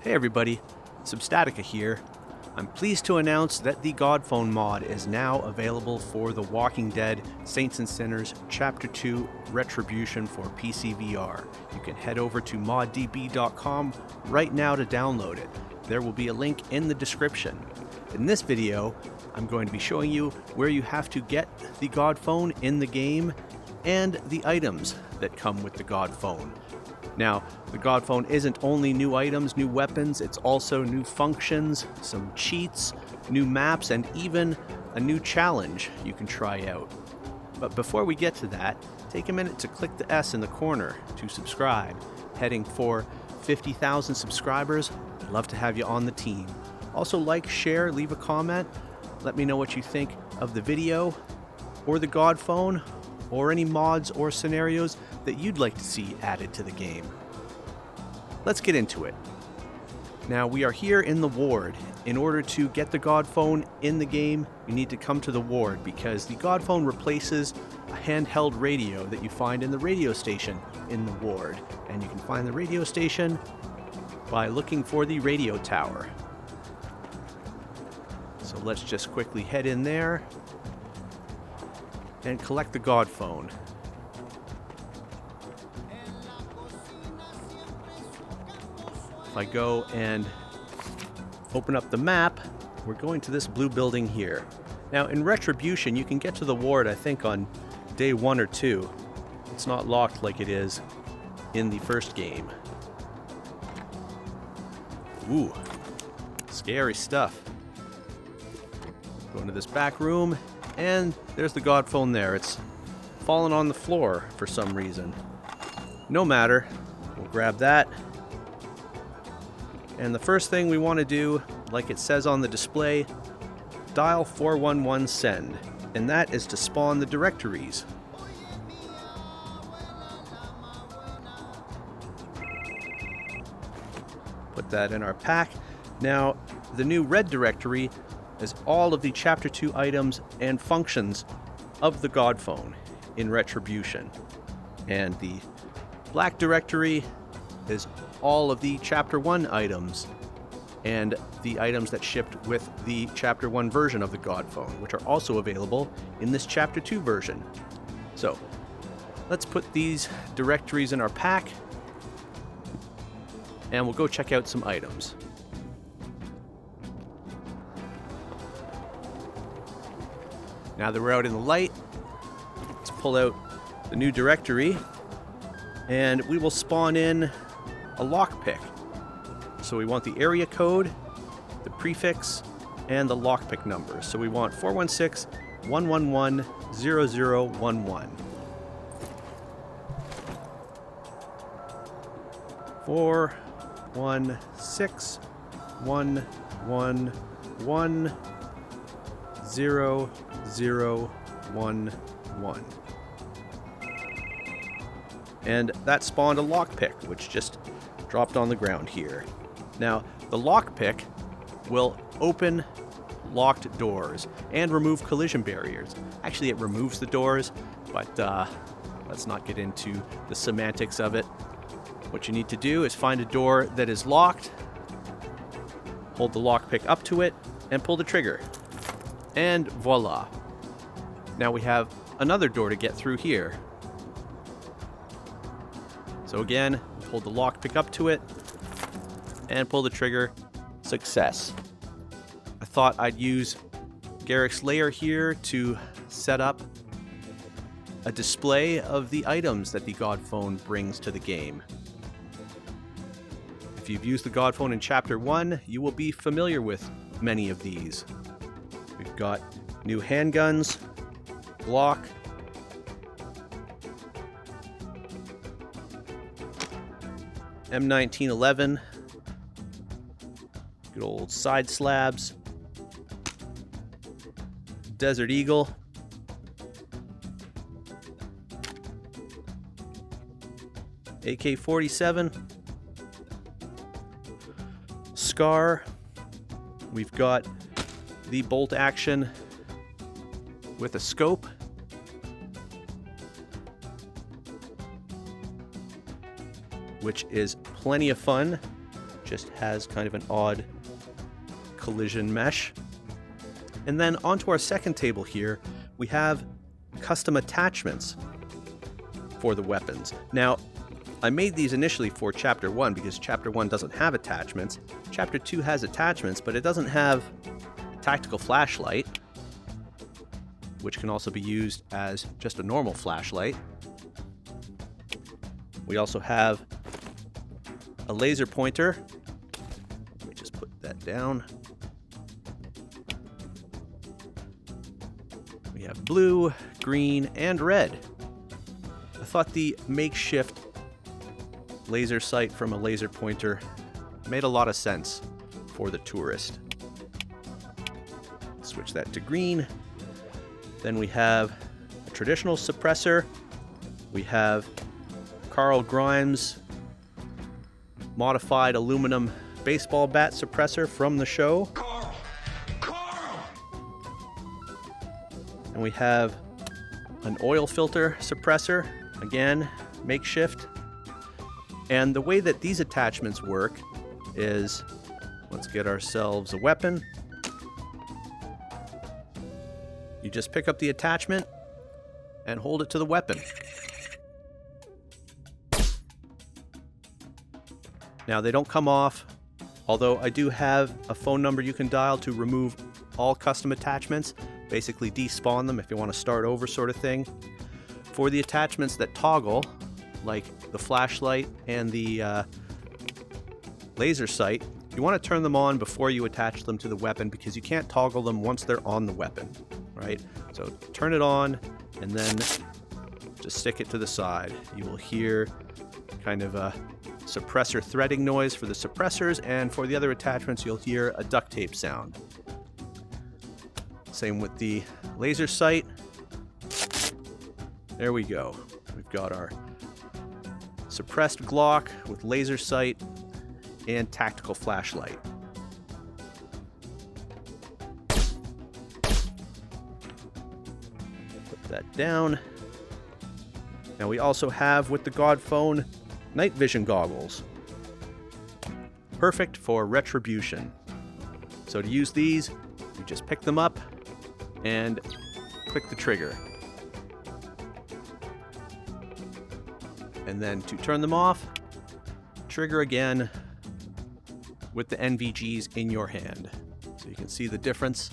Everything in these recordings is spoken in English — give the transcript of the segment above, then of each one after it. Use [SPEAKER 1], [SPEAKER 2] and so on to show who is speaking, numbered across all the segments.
[SPEAKER 1] Hey everybody, Substatica here. I'm pleased to announce that the Godphone mod is now available for The Walking Dead Saints and Sinners Chapter 2 Retribution for PC VR. You can head over to moddb.com right now to download it. There will be a link in the description. In this video, I'm going to be showing you where you have to get the Godphone in the game and the items that come with the Godphone. Now, the Godphone isn't only new items, new weapons, it's also new functions, some cheats, new maps, and even a new challenge you can try out. But before we get to that, take a minute to click the S in the corner to subscribe. Heading for 50,000 subscribers, I'd love to have you on the team. Also like, share, leave a comment, let me know what you think of the video, or the Godphone, or any mods or scenarios that you'd like to see added to the game. Let's get into it. Now we are here in the ward. In order to get the Godphone in the game, you need to come to the ward because the Godphone replaces a handheld radio that you find in the radio station in the ward. And you can find the radio station by looking for the radio tower. So let's just quickly head in there and collect the Godphone. If I go and open up the map, we're going to this blue building here. Now in Retribution, you can get to the ward, I think, on day 1 or 2. It's not locked like it is in the first game. Ooh, scary stuff. Go into this back room, and there's the Godphone there. It's fallen on the floor for some reason. No matter, we'll grab that. And the first thing we want to do, like it says on the display, dial 411 send, and that is to spawn the directories. Put that in our pack. Now, the new red directory is all of the Chapter 2 items and functions of the Godphone in Retribution. And the black directory is all of the Chapter 1 items and the items that shipped with the Chapter 1 version of the Godphone, which are also available in this Chapter 2 version. So, let's put these directories in our pack, and we'll go check out some items. Now that we're out in the light, let's pull out the new directory, and we will spawn in a lockpick. So we want the area code, the prefix, and the lockpick number. So we want 416-111-0011. 416-111-0011. And that spawned a lockpick, which just dropped on the ground here. Now, the lockpick will open locked doors and remove collision barriers. Actually, it removes the doors, but let's not get into the semantics of it. What you need to do is find a door that is locked, hold the lockpick up to it, and pull the trigger. And voila. Now we have another door to get through here. So again, hold the lockpick up to it and pull the trigger. Success. I thought I'd use Garrick's Lair here to set up a display of the items that the Godphone brings to the game. If you've used the Godphone in Chapter 1, you will be familiar with many of these. We've got new handguns, Glock, M1911, good old side slabs, Desert Eagle, AK-47, Scar. We've got the bolt action with a scope. which is plenty of fun. just has kind of an odd collision mesh. And then onto our second table here, we have custom attachments for the weapons. Now, I made these initially for Chapter 1 because Chapter 1 doesn't have attachments. Chapter 2 has attachments, but it doesn't have a tactical flashlight, which can also be used as just a normal flashlight. We also have a laser pointer. Let me just put that down. We have blue, green, and red. I thought the makeshift laser sight from a laser pointer made a lot of sense for the tourist. Switch that to green. Then we have a traditional suppressor. We have Carl Grimes modified aluminum baseball bat suppressor from the show. Carl! And we have an oil filter suppressor, again, makeshift. And the way that these attachments work is, let's get ourselves a weapon. You just pick up the attachment and hold it to the weapon. Now, they don't come off, although I do have a phone number you can dial to remove all custom attachments, basically despawn them if you want to start over sort of thing. For the attachments that toggle, like the flashlight and the laser sight, you want to turn them on before you attach them to the weapon because you can't toggle them once they're on the weapon, right? So turn it on and then just stick it to the side. You will hear kind of a suppressor threading noise for the suppressors, and for the other attachments you'll hear a duct tape sound. Same with the laser sight. There we go. We've got our suppressed Glock with laser sight and tactical flashlight. Put that down. Now we also have with the God phone night vision goggles. Perfect for Retribution. So to use these, you just pick them up and click the trigger. And then to turn them off, trigger again with the NVGs in your hand. So you can see the difference.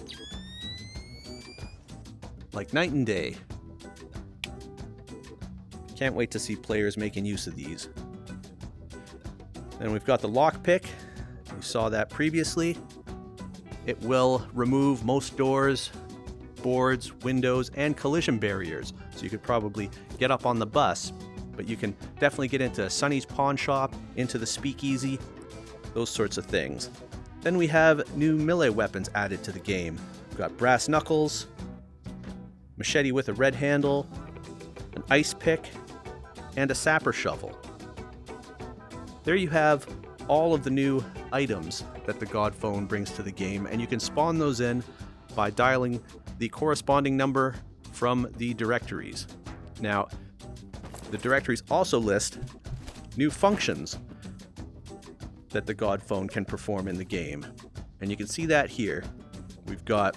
[SPEAKER 1] Like night and day. Can't wait to see players making use of these. Then we've got the lockpick. You saw that previously. It will remove most doors, boards, windows, and collision barriers. So you could probably get up on the bus, but you can definitely get into Sonny's pawn shop, into the speakeasy, those sorts of things. Then we have new melee weapons added to the game. We've got brass knuckles, machete with a red handle, an ice pick, and a sapper shovel. There you have all of the new items that the God phone brings to the game, and you can spawn those in by dialing the corresponding number from the directories. Now, the directories also list new functions that the God phone can perform in the game, and you can see that here. We've got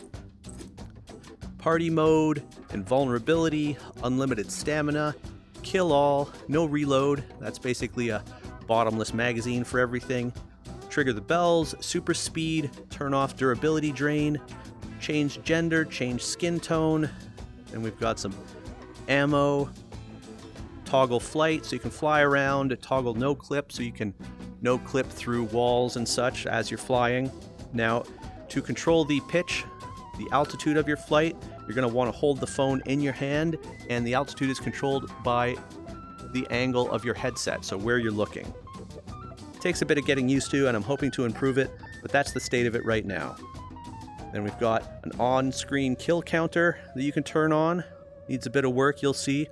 [SPEAKER 1] party mode, invulnerability, unlimited stamina, kill all, no reload, that's basically a bottomless magazine for everything, trigger the bells, super speed, turn off durability drain, change gender, change skin tone, and we've got some ammo, toggle flight so you can fly around, toggle no clip so you can no clip through walls and such as you're flying. Now, to control the pitch, the altitude of your flight, you're going to want to hold the phone in your hand, and the altitude is controlled by the angle of your headset, so where you're looking. It takes a bit of getting used to, and I'm hoping to improve it, but that's the state of it right now. Then we've got an on-screen kill counter that you can turn on. Needs a bit of work, you'll see.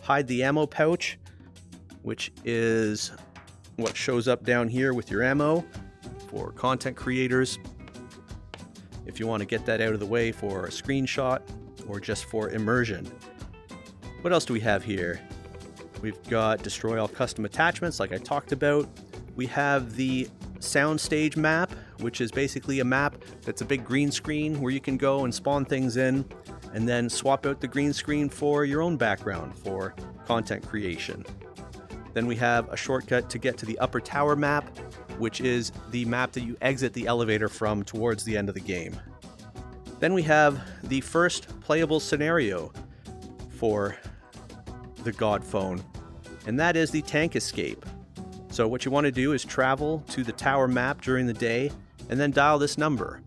[SPEAKER 1] Hide the ammo pouch, which is what shows up down here with your ammo for content creators. If you want to get that out of the way for a screenshot or just for immersion. What else do we have here? We've got destroy all custom attachments like I talked about. We have the soundstage map, which is basically a map that's a big green screen where you can go and spawn things in and then swap out the green screen for your own background for content creation. Then we have a shortcut to get to the upper tower map, which is the map that you exit the elevator from towards the end of the game. Then we have the first playable scenario for the God Phone, and that is the tank escape. So what you want to do is travel to the tower map during the day and then dial this number,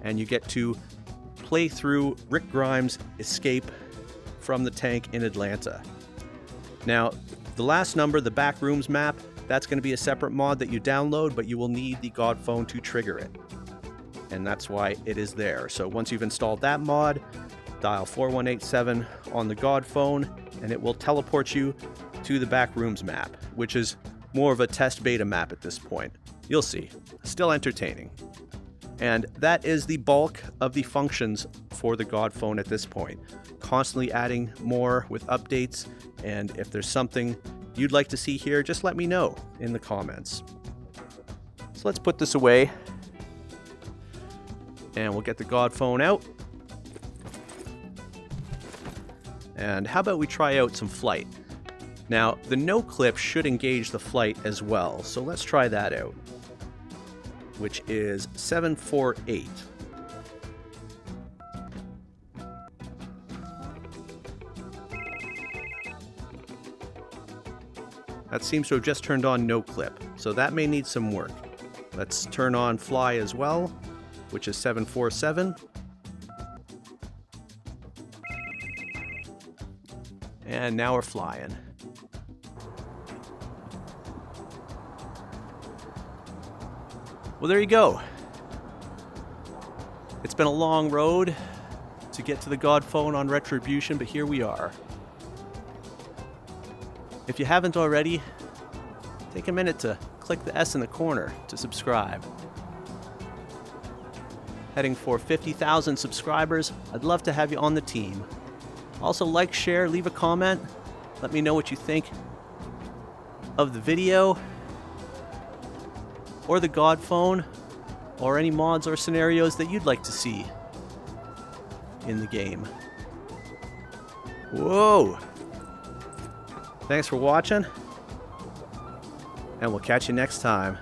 [SPEAKER 1] and you get to play through Rick Grimes' escape from the tank in Atlanta. Now, the last number, the back rooms map, that's going to be a separate mod that you download, but you will need the God Phone to trigger it. And that's why it is there. So once you've installed that mod, dial 4187 on the God Phone, and it will teleport you to the back rooms map, which is more of a test beta map at this point. You'll see. Still entertaining. And that is the bulk of the functions for the God Phone at this point. Constantly adding more with updates, and if there's something you'd like to see here, just let me know in the comments. So let's put this away, and we'll get the God Phone out. And how about we try out some flight? Now, the no clip should engage the flight as well, so let's try that out, which is 748. That seems to have just turned on no clip, so that may need some work. Let's turn on fly as well, which is 747. And now we're flying. Well, there you go. It's been a long road to get to the God Phone on Retribution, but here we are. If you haven't already, take a minute to click the S in the corner to subscribe. Heading for 50,000 subscribers, I'd love to have you on the team. Also, like, share, leave a comment. Let me know what you think of the video, or the God Phone, or any mods or scenarios that you'd like to see in the game. Whoa! Thanks for watching, and we'll catch you next time.